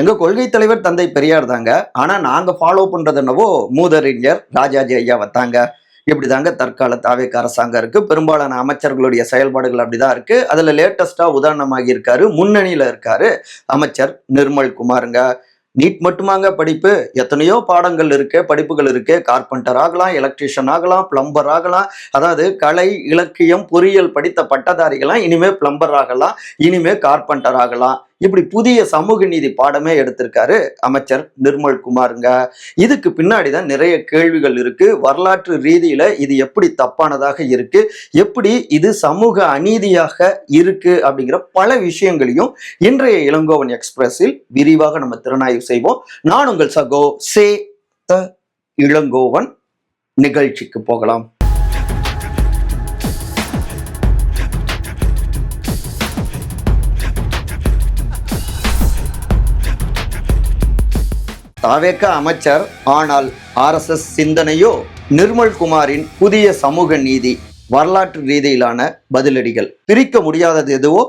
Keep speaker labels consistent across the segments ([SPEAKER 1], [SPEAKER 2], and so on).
[SPEAKER 1] எங்க கொள்கை தலைவர் தந்தை பெரியார் தாங்க. ஆனா நாங்க ஃபாலோ பண்றது என்னவோ மூதறிஞர் ராஜாஜி ஐயா வந்தாங்க. இப்படிதாங்க தற்கால தாவேக அரசாங்கம் இருக்கு. பெரும்பாலான அமைச்சர்களுடைய செயல்பாடுகள் அப்படிதான் இருக்கு. அதுல லேட்டஸ்டா உதாரணமாகி இருக்காரு, முன்னணியில இருக்காரு அமைச்சர் நிர்மல் குமாருங்க. நீட் மட்டுமாங்க படிப்பு? எத்தனையோ பாடங்கள் இருக்கு, படிப்புகள் இருக்கு. கார்பெண்டர் ஆகலாம், எலக்ட்ரீஷியன் ஆகலாம், பிளம்பர் ஆகலாம். அதாவது கலை, இலக்கியம், பொறியியல் படித்த பட்டதாரிகளாம் இனிமே பிளம்பர் ஆகலாம், இனிமே கார்பெண்டர் ஆகலாம். இப்படி புதிய சமூக நீதி பாடமே எடுத்திருக்காரு அமைச்சர் நிர்மல் குமாருங்க. இதுக்கு பின்னாடிதான் நிறைய கேள்விகள் இருக்கு. வரலாற்று ரீதியில இது எப்படி தப்பானதாக இருக்கு, எப்படி இது சமூக அநீதியாக இருக்கு அப்படிங்கிற பல விஷயங்களையும் இன்றைய இளங்கோவன் எக்ஸ்பிரஸில் விரிவாக நம்ம திறனாய்வு செய்வோம். நான் உங்கள் சகோ சே த இளங்கோவன். நிகழ்ச்சிக்கு போகலாம். தாவேக அமைச்சர், ஆனால் RSS சிந்தனையோ? நிர்மல் குமாரின் புதிய சமூக நீதி, வரலாற்று ரீதியிலான பதிலடிகள். பிரிக்க முடியாதது எதுவோ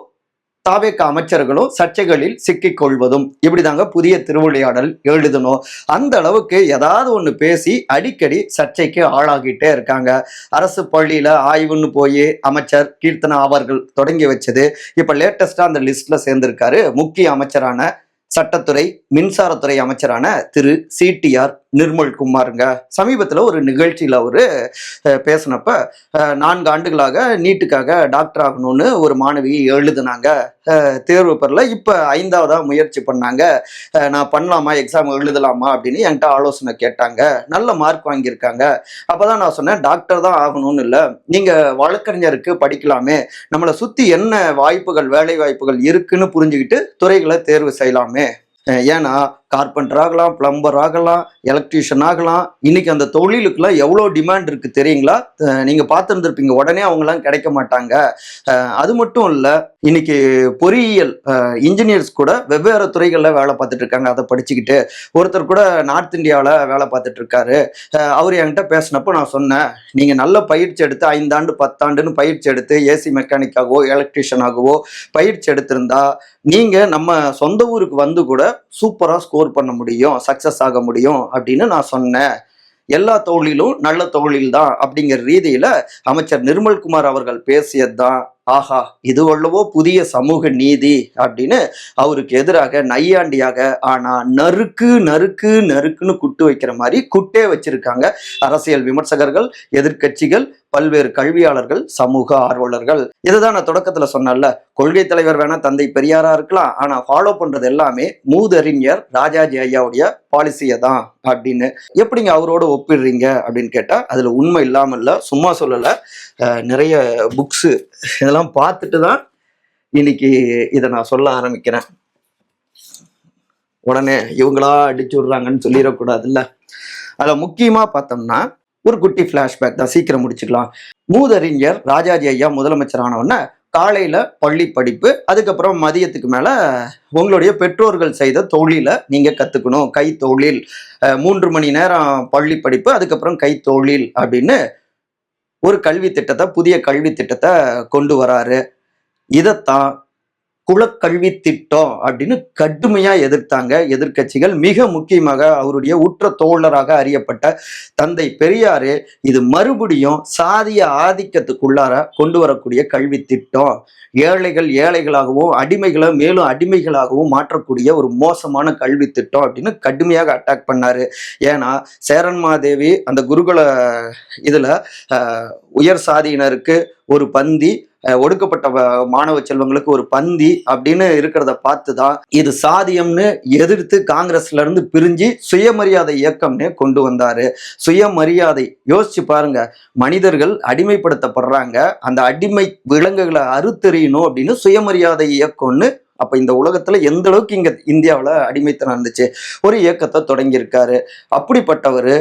[SPEAKER 1] தாவேக அமைச்சர்களும் சர்ச்சைகளில் சிக்கிக் கொள்வதும். இப்படிதாங்க புதிய திருவிளையாடல் எழுதணும். அந்த அளவுக்கு ஏதாவது ஒண்ணு பேசி அடிக்கடி சர்ச்சைக்கு ஆளாகிட்டே இருக்காங்க. அரசு பள்ளியில ஆய்வுன்னு போய் அமைச்சர் கீர்த்தனா அவர்கள் தொடங்கி வச்சது இப்ப லேட்டஸ்டா அந்த லிஸ்ட்ல சேர்ந்திருக்காரு முக்கிய அமைச்சரான சட்டத்துறை மின்சாரத்துறை அமைச்சரான திரு CTR நிர்மல் குமாருங்க. சமீபத்தில் ஒரு நிகழ்ச்சியில் அவர் பேசினப்ப 4 ஆண்டுகளாக நீட்டுக்காக டாக்டர் ஆகணும்னு ஒரு மாணவி எழுதுனாங்க, தேர்வு பெறல. இப்போ 5ஆவதா முயற்சி பண்ணாங்க. நான் பண்ணலாமா, எக்ஸாம் எழுதலாமா அப்படின்னு என்கிட்ட ஆலோசனை கேட்டாங்க. நல்ல மார்க் வாங்கியிருக்காங்க. அப்போதான் நான் சொன்னேன், டாக்டர் தான் ஆகணும்னு இல்லை, நீங்கள் வழக்கறிஞருக்கு படிக்கலாமே, நம்மளை சுற்றி என்ன வாய்ப்புகள், வேலை வாய்ப்புகள் இருக்குன்னு புரிஞ்சுக்கிட்டு துறைகளை தேர்வு செய்யலாமே. ஏன்னா கார்பெண்டர் ஆகலாம், பிளம்பர் ஆகலாம், எலக்ட்ரீஷியன் ஆகலாம். இன்னைக்கு அந்த தொழிலுக்குலாம் எவ்வளோ டிமாண்ட் இருக்கு தெரியுங்களா? நீங்க பார்த்துருந்துருப்பீங்க, உடனே அவங்கலாம் கிடைக்க மாட்டாங்க. அது மட்டும் இல்லை, இன்னைக்கு பொறியியல் இன்ஜினியர்ஸ் கூட வெவ்வேறு துறைகளில் வேலை பார்த்துட்டு இருக்காங்க. அதை படிச்சுக்கிட்டு ஒருத்தர் கூட நார்த் இந்தியாவில் வேலை பார்த்துட்டு இருக்காரு. அவர் என்கிட்ட பேசினப்போ நான் சொன்னேன், நீங்கள் நல்ல பயிற்சி எடுத்து 5 ஆண்டு 10 ஆண்டுன்னு பயிற்சி எடுத்து ஏசி மெக்கானிக்காகவோ எலக்ட்ரீஷியனாகவோ பயிற்சி எடுத்திருந்தா நீங்கள் நம்ம சொந்த ஊருக்கு வந்து கூட சூப்பராக ஸ்கோர் பண்ண முடியும், சக்சஸ் ஆக முடியும் அப்படின்னு நான் சொன்னேன். எல்லா தொழிலும் நல்ல தொழில் தான் அப்படிங்கிற ரீதியில அமைச்சர் நிர்மல் குமார் அவர்கள் பேசியதுதான், ஆஹா இது வல்லவோ புதிய சமூக நீதி அப்படின்னு அவருக்கு எதிராக நையாண்டியாக, ஆனா நறுக்கு நறுக்கு நறுக்குன்னு குட்டு வைக்கிற மாதிரி குட்டே வச்சிருக்காங்க அரசியல் விமர்சகர்கள், எதிர்கட்சிகள், பல்வேறு கல்வியாளர்கள், சமூக ஆர்வலர்கள். இதுதான் நான் தொடக்கத்துல சொன்னேன்ல, கொள்கை தலைவர் வேணா தந்தை பெரியாரா இருக்கலாம், ஆனா ஃபாலோ பண்றது எல்லாமே மூதறிஞர் ராஜாஜி ஐயாவுடைய பாலிசியை தான் அப்படின்னு. எப்படிங்க அவரோட ஒப்பிடுறீங்க அப்படின்னு கேட்டா அதுல உண்மை இல்லாம இல்ல, சும்மா சொல்லல. நிறைய புக்ஸு இதெல்லாம் பார்த்துட்டு தான் இன்னைக்கு இதை நான் சொல்ல ஆரம்பிக்கிறேன். உடனே இவங்களா அடிச்சு விடுறாங்கன்னு சொல்லிடக்கூடாதுல்ல. அதில் முக்கியமாக பார்த்தோம்னா ஒரு குட்டி ஃப்ளாஷ்பேக் தான், சீக்கிரம் முடிச்சுக்கலாம். மூதறிஞர் ராஜாஜி ஐயா முதலமைச்சர் ஆனவுடனே காலையில் பள்ளி படிப்பு, அதுக்கப்புறம் மதியத்துக்கு மேலே உங்களுடைய பெற்றோர்கள் செய்த தொழிலை நீங்கள் கற்றுக்கணும், கை தொழில். 3 மணி நேரம் பள்ளி படிப்பு, அதுக்கப்புறம் கை தொழில் அப்படின்னு ஒரு கல்வி திட்டத்தை, புதிய கல்வி திட்டத்தை கொண்டு வராரு. இதைத்தான் குலக்கல்வி திட்டம் அப்படின்னு கடுமையா எதிர்த்தாங்க எதிர்கட்சிகள். மிக முக்கியமாக அவருடைய உற்ற தோழராக அறியப்பட்ட தந்தை பெரியாரு இது மறுபடியும் சாதிய ஆதிக்கத்துக்குள்ளார கொண்டு வரக்கூடிய கல்வி திட்டம், ஏழைகள் ஏழைகளாகவும் அடிமைகளை மேலும் அடிமைகளாகவும் மாற்றக்கூடிய ஒரு மோசமான கல்வி திட்டம் அப்படின்னு கடுமையாக அட்டாக் பண்ணாரு. ஏன்னா சேரன்மாதேவி அந்த குருகுல இதுல உயர் சாதியினருக்கு ஒரு பந்தி, ஒடுக்கப்பட்ட மாணவ செல்வங்களுக்கு ஒரு பந்தி அப்படின்னு இருக்கிறத பார்த்துதான் இது சாதியம்னு எதிர்த்து காங்கிரஸ்ல இருந்து பிரிஞ்சு சுயமரியாதை இயக்கம்னு கொண்டு வந்தாரு. சுயமரியாதை யோசிச்சு பாருங்க, மனிதர்கள் அடிமைப்படுத்தப்படுறாங்க, அந்த அடிமை விலங்குகளை அறுத்தெறியணும் அப்படின்னு சுயமரியாதை இயக்கம்னு. அப்ப இந்த உலகத்துல எந்த அளவுக்கு இங்க இந்தியாவில் அடிமைத்தனம் இருந்துச்சு, ஒரு இயக்கத்தை தொடங்கியிருக்காரு. அப்படிப்பட்டவர்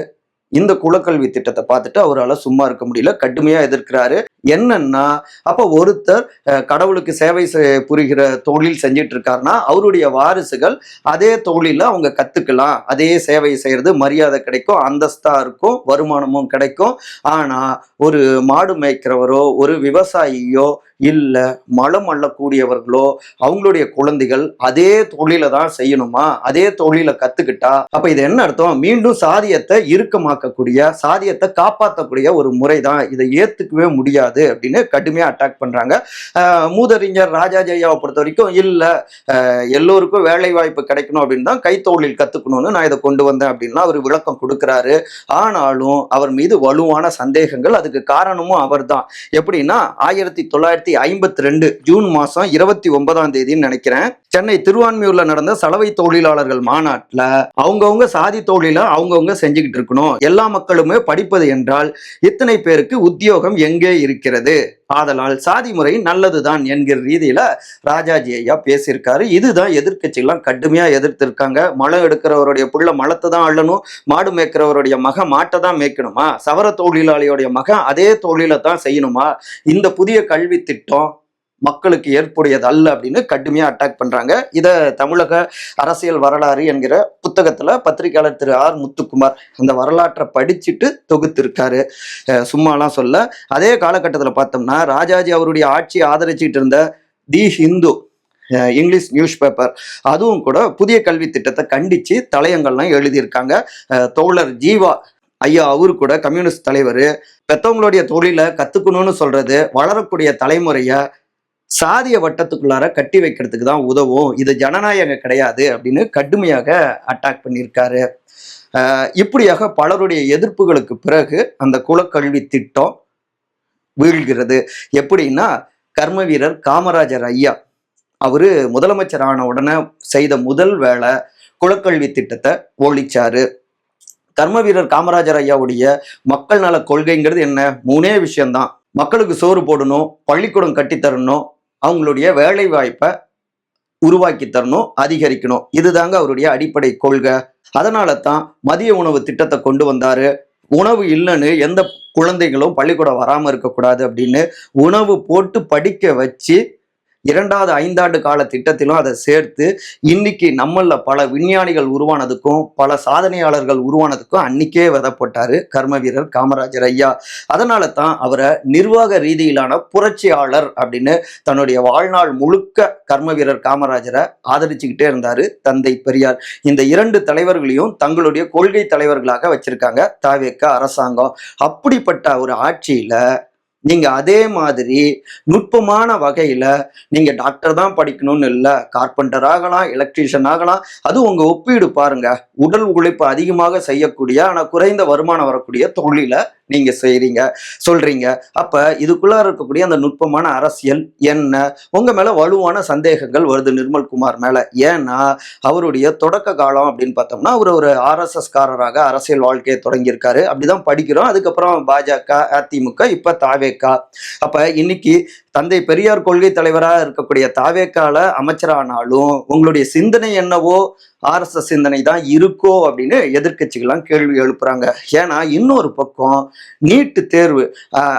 [SPEAKER 1] இந்த குலக்கல்வி திட்டத்தை பார்த்துட்டு அவரால் சும்மா இருக்க முடியல, கடுமையா எதிர்க்கிறாரு. என்னன்னா, அப்ப ஒருத்தர் கடவுளுக்கு சேவை புரிகிற தொழில் செஞ்சிட்டு இருக்காருன்னா அவருடைய வாரிசுகள் அதே தொழில அவங்க கத்துக்கலாம், அதே சேவை செய்யறது, மரியாதை கிடைக்கும், அந்தஸ்தா இருக்கும், வருமானமும் கிடைக்கும். ஆனா ஒரு மாடு மேய்க்கிறவரோ ஒரு விவசாயியோ இல்ல மலம் அள்ளக்கூடியவர்களோ அவங்களுடைய குழந்தைகள் அதே தொழிலை தான் செய்யணுமா, அதே தொழிலை கத்துக்கிட்டா அப்ப இது என்ன அர்த்தம்? மீண்டும் சாதியத்தை இறுக்கமாக்கக்கூடிய, சாதியத்தை காப்பாற்றக்கூடிய ஒரு முறை தான், இதை ஏத்துக்கவே முடியாது அப்படின்னு கடுமையா அட்டாக் பண்றாங்க. மூதறிஞர் ராஜா ஜெயாவை பொறுத்த வரைக்கும் இல்ல, எல்லோருக்கும் வேலை வாய்ப்பு கிடைக்கணும் அப்படின்னு தான் கைத்தொழில் கத்துக்கணும்னு நான் இதை கொண்டு வந்தேன் அப்படின்லாம் அவர் விளக்கம் கொடுக்கிறாரு. ஆனாலும் அவர் மீது வலுவான சந்தேகங்கள், அதுக்கு காரணமும் அவர் தான். எப்படின்னா 1952 ஜூன் மாசம் 29 நினைக்கிறேன், சென்னை திருவான்மியூர்ல நடந்த சலவை தொழிலாளர்கள் மாநாட்டுல அவங்கவுங்க சாதி தொழில அவங்கவுங்க செஞ்சுக்கிட்டு இருக்கணும், எல்லா மக்களுமே படிப்பது என்றால் இத்தனை பேருக்கு உத்தியோகம் எங்கே இருக்கிறது, ஆதலால் சாதி முறை நல்லதுதான் என்கிற ரீதியில ராஜாஜி ஐயா பேசியிருக்காரு. இதுதான் எதிர்கட்சிகள்லாம் கடுமையா எதிர்த்திருக்காங்க. மலம் எடுக்கிறவருடைய புள்ள மலத்தை தான் அள்ளணும், மாடு மேய்க்கிறவருடைய மகன் மாட்டை தான் மேய்க்கணுமா, சவர தொழிலாளியோடைய மகன் அதே தொழிலை தான் செய்யணுமா, இந்த புதிய கல்வி திட்டம் மக்களுக்கு ஏற்புடையது அல்ல அப்படின்னு கடுமையா அட்டாக் பண்றாங்க. இத தமிழக அரசியல் வரலாறு என்கிற புத்தகத்துல பத்திரிகையாளர் திரு ஆர் முத்துக்குமார் அந்த வரலாற்றை படிச்சுட்டு தொகுத்திருக்காரு, சும்மாலாம் சொல்ல. அதே காலகட்டத்தில் பார்த்தோம்னா ராஜாஜி அவருடைய ஆட்சியை ஆதரிச்சுட்டு இருந்த தி ஹிந்து இங்கிலீஷ் நியூஸ் பேப்பர் அதுவும் கூட புதிய கல்வி திட்டத்தை கண்டிச்சு தலையங்கள்லாம் எழுதியிருக்காங்க. தோழர் ஜீவா ஐயா அவரு கூட கம்யூனிஸ்ட் தலைவர், பெத்தவங்களுடைய தொழிலை கத்துக்கணும்னு சொல்றது வளரக்கூடிய தலைமுறைய சாதிய வட்டத்துக்குள்ளார கட்டி வைக்கிறதுக்கு தான் உதவும், இது ஜனநாயகம் கிடையாது அப்படின்னு கடுமையாக அட்டாக் பண்ணியிருக்காரு. இப்படியாக பலருடைய எதிர்ப்புகளுக்கு பிறகு அந்த குலக்கல்வி திட்டம் வீழ்கிறது. எப்படின்னா கர்ம வீரர் காமராஜர் ஐயா அவரு முதலமைச்சர் ஆன உடனே செய்த முதல் வேலை குலக்கல்வி திட்டத்தை ஒழிச்சாரு. கர்ம வீரர் காமராஜர் ஐயாவுடைய மக்கள் நல கொள்கைங்கிறது என்ன? 3 விஷயம்தான். மக்களுக்கு சோறு போடணும், பள்ளிக்கூடம் கட்டித்தரணும், அவங்களுடைய வேலை வாய்ப்பை உருவாக்கி தரணும், அதிகரிக்கணும். இதுதாங்க அவருடைய அடிப்படை கொள்கை. அதனால தான் மதிய உணவு திட்டத்தை கொண்டு வந்தாரு. உணவு இல்லைன்னு எந்த குழந்தைகளும் பள்ளிக்கூடம் வராமல் இருக்கக்கூடாது அப்படின்னு உணவு போட்டு படிக்க வச்சு 2வது 5ஆண்டு கால திட்டத்திலும் அதை சேர்த்து இன்னைக்கு நம்மள பல விஞ்ஞானிகள் உருவானதுக்கும் பல சாதனையாளர்கள் உருவானதுக்கும் அன்னைக்கே விதை போட்டாரு கர்ம வீரர் காமராஜர் ஐயா. அதனால தான் அவரை நிர்வாக ரீதியிலான புரட்சியாளர் அப்படின்னு தன்னுடைய வாழ்நாள் முழுக்க கர்ம வீரர் காமராஜரை ஆதரிச்சுக்கிட்டே இருந்தாரு தந்தை பெரியார். இந்த 2 தலைவர்களையும் தங்களுடைய கொள்கை தலைவர்களாக வச்சிருக்காங்க தவேக அரசாங்கம். அப்படிப்பட்ட ஒரு ஆட்சியில நீங்க அதே மாதிரி நுட்பமான வகையில நீங்க டாக்டர் தான் படிக்கணும்னு இல்லை, கார்பெண்டர் ஆகலாம், எலக்ட்ரீஷியன் ஆகலாம். அது உங்க ஒப்பீடு பாருங்க. உடல் உழைப்பு அதிகமாக செய்யக்கூடிய ஆனா குறைந்த வருமானம் வரக்கூடிய தொழிலை நீங்க செய்றீங்க சொல்றீங்க. அப்ப இதுக்குள்ள இருக்கக்கூடிய அந்த நுட்பமான அரசியல் என்ன? உங்க மேல வலுவான சந்தேகங்கள் வருது நிர்மல்குமார் மேல. ஏன்னா அவருடைய தொடக்க காலம் அப்படின்னு பார்த்தோம்னா அவர் ஒரு RSS காரராக அரசியல் வாழ்க்கையை தொடங்கியிருக்காரு. அப்படிதான் படிக்கிறோம். அதுக்கப்புறம் பாஜக, அதிமுக, இப்ப தாவேகா. அப்ப இன்னைக்கு தந்தை பெரியார் கொள்கை தலைவராக இருக்கக்கூடிய தாவேக்கால அமைச்சரானாலும் உங்களுடைய சிந்தனை என்னவோ RSS சிந்தனை தான் இருக்கோ அப்படின்னு எதிர்கட்சிகள்லாம் கேள்வி எழுப்புறாங்க. ஏன்னா இன்னொரு பக்கம் நீட்டு தேர்வு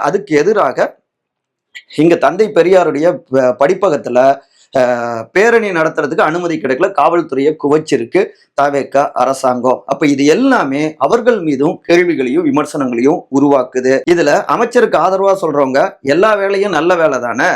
[SPEAKER 1] அதுக்கு எதிராக இங்க தந்தை பெரியாருடைய படிப்பகத்துல பேரணி நடத்துறதுக்கு அனுமதி கிடைக்கல, காவல்துறையை குவைச்சிருக்கு தவேக அரசாங்கம். அப்ப இது எல்லாமே அவர்கள் மீதும் கேள்விகளையும் விமர்சனங்களையும் உருவாக்குது. இதுல அமைச்சருக்கு ஆதரவா சொல்றவங்க எல்லா வேலையும் நல்ல வேலை தானே,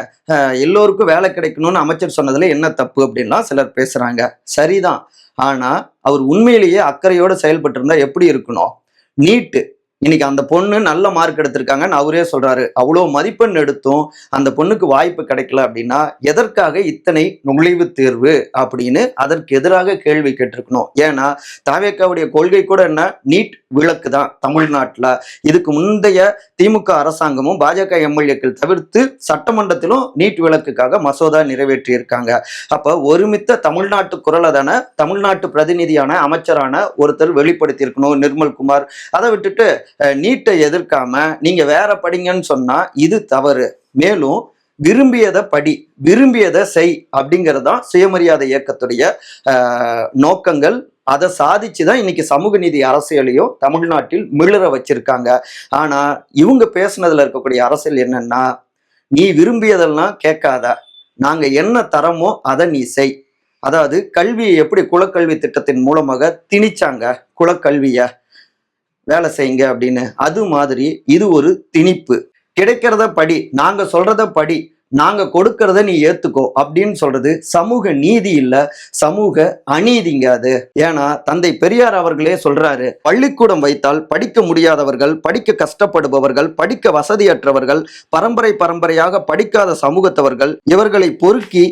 [SPEAKER 1] எல்லோருக்கும் வேலை கிடைக்கணும்னு அமைச்சர் சொன்னதுல என்ன தப்பு அப்படின்லாம் சிலர் பேசுறாங்க. சரிதான். ஆனா அவர் உண்மையிலேயே அக்கறையோடு செயல்பட்டு இருந்தா எப்படி இருக்கணும்? நீட்டு இன்னைக்கு அந்த பொண்ணு நல்ல மார்க் எடுத்திருக்காங்கன்னு அவரே சொல்றாரு. அவ்வளோ மதிப்பெண் எடுத்தும் அந்த பொண்ணுக்கு வாய்ப்பு கிடைக்கல அப்படின்னா எதற்காக இத்தனை நுழைவுத் தேர்வு அப்படின்னு அதற்கு எதிராக கேள்வி கேட்டிருக்கணும். ஏன்னா தவேகாவுடைய கொள்கை கூட என்ன, நீட் விலக்கு தான் தமிழ்நாட்டில். இதுக்கு முந்தைய திமுக அரசாங்கமும் பாஜக எம்எல்ஏக்கள் தவிர்த்து சட்டமன்றத்திலும் நீட் விலக்குக்காக மசோதா நிறைவேற்றி இருக்காங்க. அப்ப ஒருமித்த தமிழ்நாட்டு குரலை தானே தமிழ்நாட்டு பிரதிநிதியான அமைச்சரான ஒருத்தர் வெளிப்படுத்தி இருக்கணும் நிர்மல்குமார். அதை விட்டுட்டு நீட்டை எதிர்க்காம நீங்க வேற படிங்கன்னு சொன்னா இது தவறு. மேலும் விரும்பியதை படி, விரும்பியதை செய் அப்படிங்கறதுதான் சுயமரியாதை இயக்கத்துடைய நோக்கங்கள். அதை சாதிச்சுதான் இன்னைக்கு சமூக நீதி அரசியலையும் தமிழ்நாட்டில் மிளற வச்சிருக்காங்க. ஆனா இவங்க பேசுனதுல இருக்கக்கூடிய அரசியல் என்னன்னா, நீ விரும்பியதெல்லாம் கேட்காத, நாங்க என்ன தரமோ அதை நீ செய். அதாவது கல்வியை எப்படி குலக்கல்வி திட்டத்தின் மூலமாக திணிச்சாங்க, குலக்கல்விய வேலை செய்யுங்க அப்படின்னு, அது மாதிரி இது ஒரு திணிப்பு. கிடைக்கிறத படி, நாங்க சொல்றத படி, நாங்க கொடுக்கறத நீ ஏத்துக்கோ அப்படின்னு சொல்றது சமூக நீதி இல்ல, சமூக அநீதிங்க அது. ஏன்னா தந்தை பெரியார் அவர்களே சொல்றாரு, பள்ளிக்கூடம் வைத்தால் படிக்க முடியாதவர்கள், படிக்க கஷ்டப்படுபவர்கள், படிக்க வசதியற்றவர்கள், பரம்பரையாக படிக்காத சமூகத்தவர்கள் இவர்களை பொறுக்கி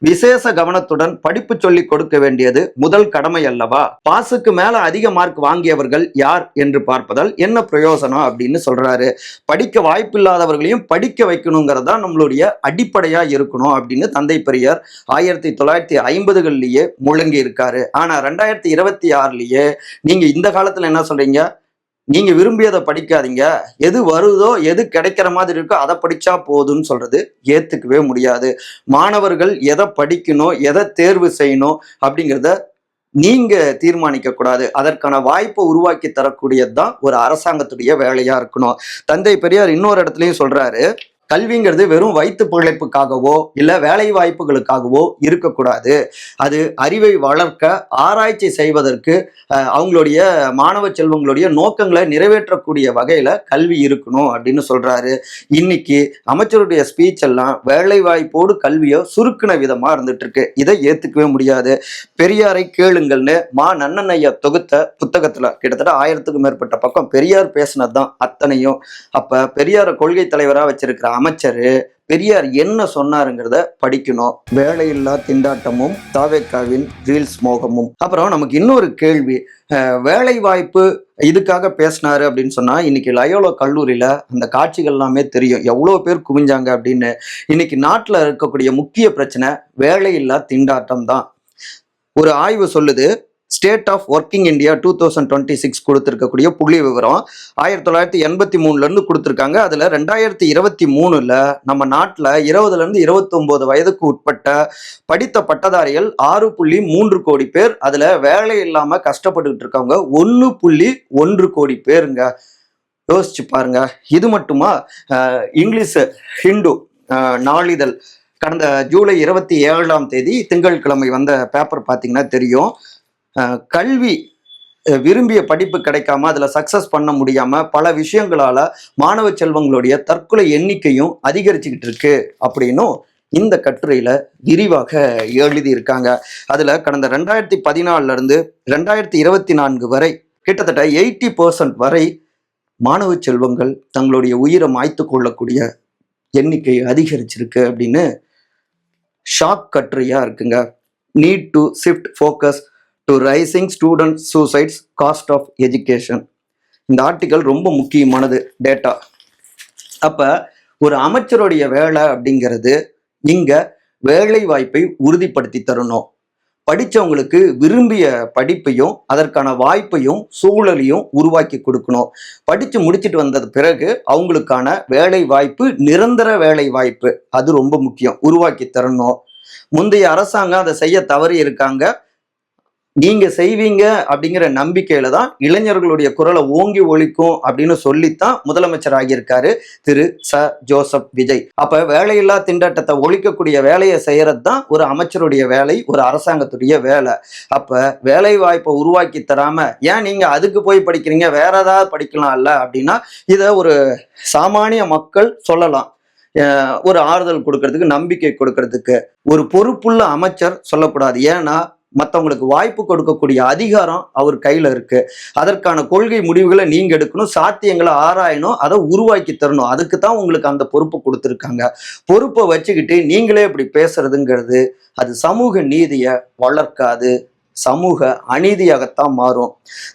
[SPEAKER 1] விசேஷ கவனத்துடன் படிப்பு சொல்லி கொடுக்க வேண்டியது முதல் கடமை அல்லவா? பாஸுக்கு மேல அதிக மார்க் வாங்கியவர்கள் யார் என்று பார்ப்பதால் என்ன பிரயோசனம் அப்படின்னு சொல்றாரு. படிக்க வாய்ப்பில்லாதவர்களையும் படிக்க வைக்கணுங்கிறதா நம்மளுடைய அடிப்படையா இருக்கணும் அப்படின்னு தந்தை பெரியார் 1950களிலேயே முழங்கி இருக்காரு. ஆனா 2026லயே நீங்க இந்த காலத்துல என்ன சொல்றீங்க? நீங்க விரும்பியதை படிக்காதீங்க, எது வருதோ எது கிடைக்கிற மாதிரி இருக்கோ அதை படிச்சா போதும்னு சொல்றது ஏத்துக்கவே முடியாது. மாணவர்கள் எதை படிக்கணும், எதை தேர்வு செய்யணும் அப்படிங்கிறத நீங்க தீர்மானிக்க கூடாது. அதற்கான வாய்ப்பை உருவாக்கி தரக்கூடியதுதான் ஒரு அரசாங்கத்துடைய வேலையா இருக்கணும். தந்தை பெரியார் இன்னொரு இடத்துலயும் சொல்றாரு, கல்விங்கிறது வெறும் வயிற்று பிழைப்புக்காகவோ இல்ல வேலை வாய்ப்புகளுக்காகவோ இருக்கக்கூடாது. அது அறிவை வளர்க்க, ஆராய்ச்சி செய்வதற்கு, அவங்களுடைய மாணவ செல்வங்களுடைய நோக்கங்களை நிறைவேற்றக்கூடிய வகையில கல்வி இருக்கணும் அப்படின்னு சொல்றாரு. இன்னைக்கு அமைச்சருடைய ஸ்பீச் எல்லாம் வேலை வாய்ப்போடு கல்வியோ சுருக்கின விதமா இருந்துட்டு இருக்கு. இதை ஏத்துக்கவே முடியாது. பெரியாரை கேளுங்கள்னு நன்னனையா தொகுத்த புத்தகத்துல கிட்டத்தட்ட 1000க்கும் மேற்பட்ட பக்கம் பெரியார் பேசினதுதான் அத்தனையும். அப்ப பெரியார கொள்கை தலைவரா வச்சிருக்கிற அமைச்சரு பெரியார் என்ன சொன்னாருங்கிறத படிக்கணும். வேலையில்லா திண்டாட்டமும் தாவேக்காவின் ரீல்ஸ் மோகமும். அப்புறம் நமக்கு இன்னொரு கேள்வி, வேலை வாய்ப்பு இதுக்காக பேசினாரு அப்படின்னு சொன்னா, இன்னைக்கு லயோலா கல்லூரியில அந்த காட்சிகள் எல்லாமே தெரியும், எவ்வளவு பேர் குவிஞ்சாங்க அப்படின்னு. இன்னைக்கு நாட்டுல இருக்கக்கூடிய முக்கிய பிரச்சனை வேலையில்லா திண்டாட்டம் தான். ஒரு ஆய்வு சொல்லுது, ஸ்டேட் ஆஃப் ஒர்க்கிங் இந்தியா 2026 கொடுத்திருக்கக்கூடிய புள்ளி விவரம் 1983ல இருந்து கொடுத்திருக்காங்க. அதுல 2023ல நம்ம நாட்டுல 20ல இருந்து 29 வயதுக்கு உட்பட்ட படித்த பட்டதாரிகள் 6.3 கோடி பேர். அதுல வேலை இல்லாம கஷ்டப்பட்டுக்கிட்டு இருக்கவங்க 1.1 கோடி பேருங்க. யோசிச்சு பாருங்க. இது மட்டுமா? இங்கிலீஷ் ஹிந்து நாளிதழ் கடந்த ஜூலை 27ஆம் தேதி திங்கட்கிழமை வந்த பேப்பர் பார்த்தீங்கன்னா தெரியும். கல்வி விரும்பிய படிப்பு கிடைக்காம அதுல சக்சஸ் பண்ண முடியாம பல விஷயங்களால மாணவ செல்வங்களுடைய தற்கொலை எண்ணிக்கையும் அதிகரிச்சுக்கிட்டு இருக்கு அப்படின்னும் இந்த கட்டுரையில விரிவாக எழுதி இருக்காங்க. அதுல கடந்த 2014 இருந்து 2024 வரை கிட்டத்தட்ட 80% வரை மாணவ செல்வங்கள் தங்களுடைய உயிரை மாய்த்து கொள்ளக்கூடிய எண்ணிக்கை அதிகரிச்சிருக்கு அப்படின்னு ஷாக் கட்டுரையா இருக்குங்க. Need to shift focus to rising student suicides cost of education. இந்த ஆர்டிக்கல் ரொம்ப முக்கியமானது டேட்டா. அப்ப ஒரு அமைச்சருடைய வேலை அப்படிங்கிறது இங்க வேலை வாய்ப்பை உறுதிப்படுத்தி தரணும். படித்தவங்களுக்கு விரும்பிய படிப்பையும் அதற்கான வாய்ப்பையும் சூழலையும் உருவாக்கி கொடுக்கணும். படித்து முடிச்சுட்டு வந்தது பிறகு அவங்களுக்கான வேலை வாய்ப்பு, நிரந்தர வேலை வாய்ப்பு, அது ரொம்ப முக்கியம், உருவாக்கி தரணும். முந்தைய அரசாங்கம் அதை செய்ய தவறி இருக்காங்க. நீங்க செய்வீங்க அப்படிங்கிற நம்பிக்கையில தான் இளைஞர்களுடைய குரலை ஓங்கி ஒலிக்கும் அப்படின்னு சொல்லித்தான் முதலமைச்சர் ஆகியிருக்காரு திரு ஜோசப் விஜய். அப்ப வேலையில்லா திண்டாட்டத்தை ஒழிக்கக்கூடிய வேலையை செய்யறது தான் ஒரு அமைச்சருடைய வேலை, ஒரு அரசாங்கத்துடைய வேலை. அப்ப வேலை வாய்ப்பை உருவாக்கி தராம ஏன் நீங்க அதுக்கு போய் படிக்கிறீங்க, வேற ஏதாவது படிக்கலாம்ல அப்படின்னா இதை ஒரு சாமானிய மக்கள் சொல்லலாம். ஒரு ஆறுதல் கொடுக்கறதுக்கு, நம்பிக்கை கொடுக்கறதுக்கு ஒரு பொறுப்புள்ள அமைச்சர் சொல்லக்கூடாது. ஏன்னா மற்றவங்களுக்கு வாய்ப்பு கொடுக்கக்கூடிய அதிகாரம் அவர் கையில இருக்கு. அதற்கான கொள்கை முடிவுகளை நீங்க எடுக்கணும், சாத்தியங்களை ஆராயணும், அதை உருவாக்கி தரணும். அதுக்கு தான் உங்களுக்கு அந்த பொறுப்பு கொடுத்துருக்காங்க. பொறுப்பை வச்சுக்கிட்டு நீங்களே இப்படி பேசுறதுங்கிறது அது சமூக நீதியை வளர்க்காது, சமூக அநீதியாகத்தான் மாறும்.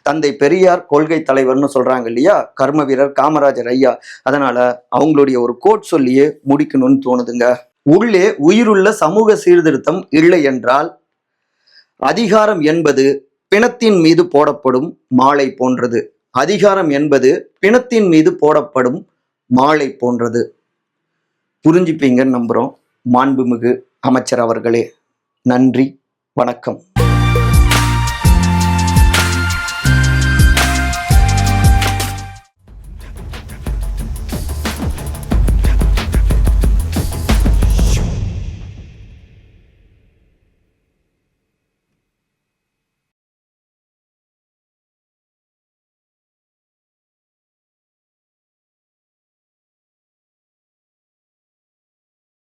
[SPEAKER 1] தந்தை பெரியார் கொள்கை தலைவர்னு சொல்றாங்க இல்லையா, கர்ம வீரர் காமராஜர் ஐயா. அதனால அவங்களுடைய ஒரு கோட் சொல்லியே முடிக்கணும்னு தோணுதுங்க. உள்ளே உயிருள்ள சமூக சீர்திருத்தம் இல்லை என்றால் அதிகாரம் என்பது பிணத்தின் மீது போடப்படும் மாலை போன்றது. அதிகாரம் என்பது பிணத்தின் மீது போடப்படும் மாலை போன்றது. புரிஞ்சுப்பீங்கன்னு நம்புறோம் மாண்புமிகு அமைச்சர் அவர்களே. நன்றி, வணக்கம்.